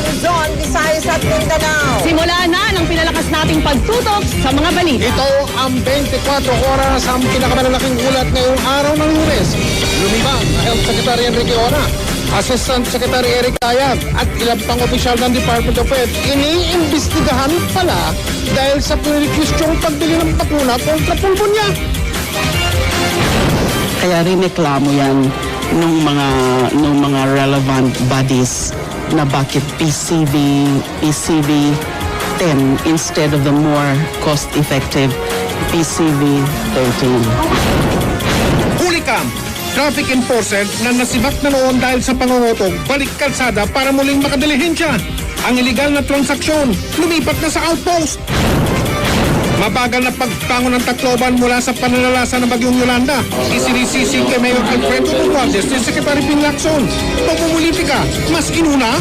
Luzon, Visayas at Mindanao. Simula na ng pinalakas nating pagtutok sa mga balita. Ito ang 24 oras ang pinakamalalaking ulat ngayong araw ng Lunes. Lumibang ang Health Secretary Enrique Ora, Assistant Secretary Eric Tayag at ilang pang opisyal ng Department of Health iniimbestigahan pala dahil sa pinirequistyong pagbili ng bakuna kontra pulmonya. Kaya rineklamo yan nung mga relevant bodies na bakit PCV 10 instead of the more cost-effective PCV 13. Hulikam, traffic enforcer na nasibak na noon dahil sa pangungutog, balik kalsada para muling makadilihensya. Ang iligal na transaksyon, lumipat na sa outpost. Mabagal na pagbangon ng Tacloban mula sa pananalasa ng Bagyong Yolanda. Isinisisi kay Mayor Alfredo Romualdez ni Secretary Ping Lacson. Pagpupulitika, mas inuna.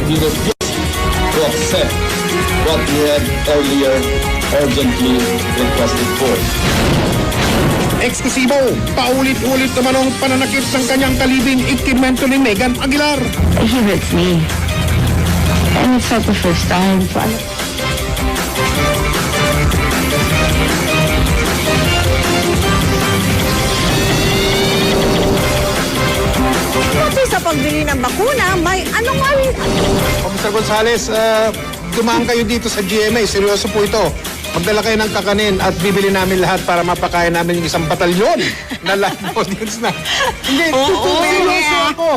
We refuse to accept what we had earlier urgently requested for. Eksklusibo, paulit-ulit naman ang pananakit ng kanyang kalibing ikimento ni Megan Aguilar. He hurts me. And it's not the first time. So Pati sa pagbili ng bakuna, may anomaly. Mr. Gonzales, dumaan kayo dito sa GMA. Seryoso po ito. Magdala kayo ng kakanin at bibili namin lahat para mapakain namin yung isang batalyon na live audience na. Hindi, seryoso ako.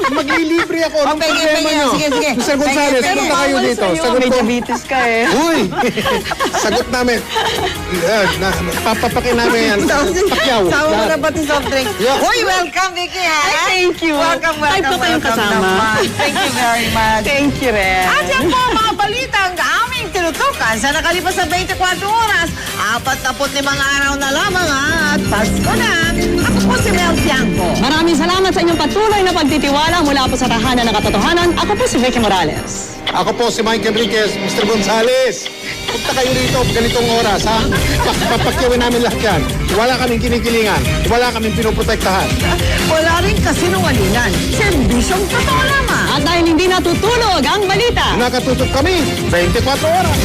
Maglilibre ako. Anong problema nyo? Sige. Mr. Gonzales, punta kayo dito. Sagot May ko. diabetes ka eh. Uy! Sagot namin. Papapakin namin yan. Pakyaw. Sama mo Lahat. na pati soft drink. Yeah. Uy, welcome, Vicky, ha? Ay, thank you. Welcome. Type ko kayong kasama. naman. Thank you very much. Thank you rin. At yan po ang mga balita ang aming tinutukan sa nakalipas sa 24 oras. 45 araw na lamang at Pasko na. Ako po si Mel Tiangco. Maraming salamat sa inyong patuloy na pagtitiwala mula po sa tahanan ng katotohanan. Ako po si Vicky Morales. Ako po si Mike Enriquez, Mr. Gonzales. Punta kayo rito ganitong oras, ha? Papakyawin namin lahat yan. Wala kaming kinikilingan. Wala kaming pinoprotektahan. Wala rin kasinungalingan. Serbisyong totoo lamang. At dahil hindi natutulog ang balita, Nakatutok kami 24 oras.